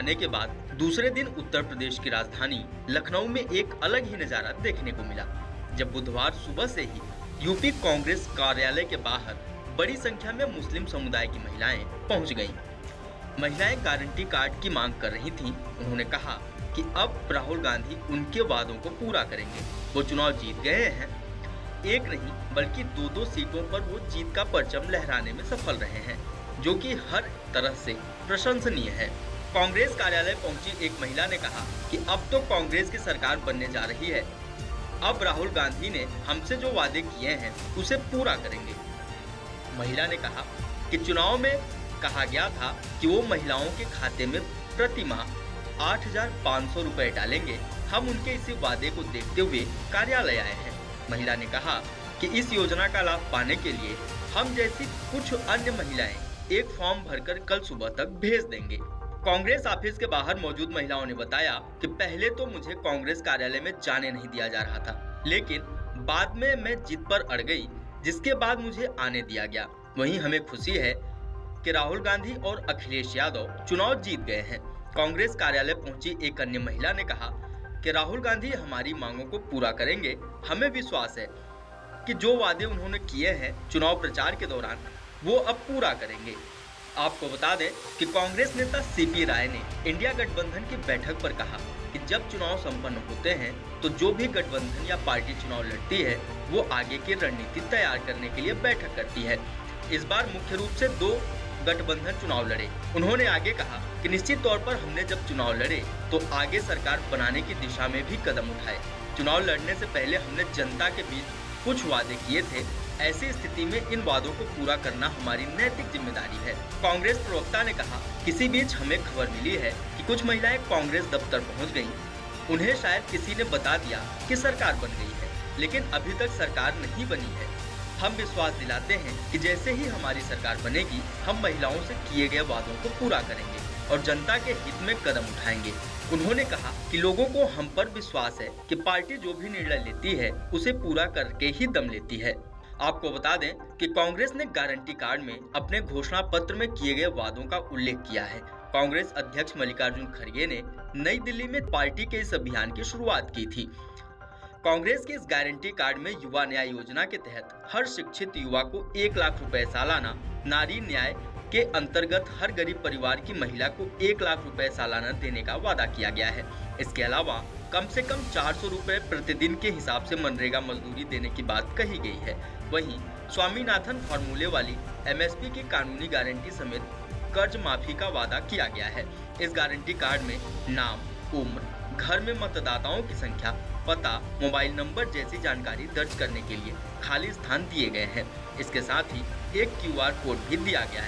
आने के बाद दूसरे दिन उत्तर प्रदेश की राजधानी लखनऊ में एक अलग ही नजारा देखने को मिला, जब बुधवार सुबह से ही यूपी कांग्रेस कार्यालय के बाहर बड़ी संख्या में मुस्लिम समुदाय की महिलाएं पहुंच गईं। महिलाएं गारंटी कार्ड की मांग कर रही थीं। उन्होंने कहा कि अब राहुल गांधी उनके वादों को पूरा करेंगे। वो चुनाव जीत गए हैं, एक नहीं बल्कि दो सीटों पर वो जीत का परचम लहराने में सफल रहे हैं, जो कि हर तरह से प्रशंसनीय है। कांग्रेस कार्यालय पहुंची एक महिला ने कहा कि अब तो कांग्रेस की सरकार बनने जा रही है। अब राहुल गांधी ने हमसे जो वादे किए हैं उसे पूरा करेंगे। महिला ने कहा कि चुनाव में कहा गया था कि वो महिलाओं के खाते में प्रति माह 8,500 रुपए डालेंगे। हम उनके इसी वादे को देखते हुए कार्यालय आए हैं। महिला ने कहा कि इस योजना का लाभ पाने के लिए हम जैसी कुछ अन्य महिलाएं एक फॉर्म भरकर कल सुबह तक भेज देंगे। कांग्रेस ऑफिस के बाहर मौजूद महिलाओं ने बताया कि पहले तो मुझे कांग्रेस कार्यालय में जाने नहीं दिया जा रहा था, लेकिन बाद में मैं जिद पर अड़ गई, जिसके बाद मुझे आने दिया गया। वहीं हमें खुशी है कि राहुल गांधी और अखिलेश यादव चुनाव जीत गए हैं। कांग्रेस कार्यालय पहुंची एक अन्य महिला ने कहा कि राहुल गांधी हमारी मांगों को पूरा करेंगे। हमें विश्वास है कि जो वादे उन्होंने किए हैं चुनाव प्रचार के दौरान वो अब पूरा करेंगे। आपको बता दें कि कांग्रेस नेता सीपी राय ने इंडिया गठबंधन की बैठक पर कहा कि जब चुनाव संपन्न होते हैं तो जो भी गठबंधन या पार्टी चुनाव लड़ती है वो आगे की रणनीति तैयार करने के लिए बैठक करती है। इस बार मुख्य रूप से 2 गठबंधन चुनाव लड़े। उन्होंने आगे कहा कि निश्चित तौर पर हमने जब चुनाव लड़े तो आगे सरकार बनाने की दिशा में भी कदम उठाए। चुनाव लड़ने से पहले हमने जनता के बीच कुछ वादे किए थे। ऐसी स्थिति में इन वादों को पूरा करना हमारी नैतिक जिम्मेदारी है। कांग्रेस प्रवक्ता ने कहा, किसी बीच हमें खबर मिली है कि कुछ महिलाएं कांग्रेस दफ्तर पहुंच गईं। उन्हें शायद किसी ने बता दिया कि सरकार बन गई है, लेकिन अभी तक सरकार नहीं बनी है। हम विश्वास दिलाते हैं कि जैसे ही हमारी सरकार बनेगी हम महिलाओं से किए गए वादों को पूरा करेंगे और जनता के हित में कदम उठाएंगे। उन्होंने कहा कि लोगों को हम पर विश्वास है कि पार्टी जो भी निर्णय लेती है उसे पूरा करके ही दम लेती है। आपको बता दें कि कांग्रेस ने गारंटी कार्ड में अपने घोषणा पत्र में किए गए वादों का उल्लेख किया है। कांग्रेस अध्यक्ष मल्लिकार्जुन खड़गे ने नई दिल्ली में पार्टी के इस अभियान की शुरुआत की थी। कांग्रेस के इस गारंटी कार्ड में युवा न्याय योजना के तहत हर शिक्षित युवा को 1 लाख रुपए सालाना, नारी न्याय के अंतर्गत हर गरीब परिवार की महिला को 1 लाख रुपए सालाना देने का वादा किया गया है। इसके अलावा कम से कम 400 रुपए प्रतिदिन के हिसाब से मनरेगा मजदूरी देने की बात कही गई है। वहीं स्वामीनाथन फॉर्मूले वाली MSP की कानूनी गारंटी समेत कर्ज माफी का वादा किया गया है। इस गारंटी कार्ड में नाम, उम्र, घर में मतदाताओं की संख्या, पता, मोबाइल नंबर जैसी जानकारी दर्ज करने के लिए खाली स्थान दिए गए हैं। इसके साथ ही एक QR कोड भी दिया गया है।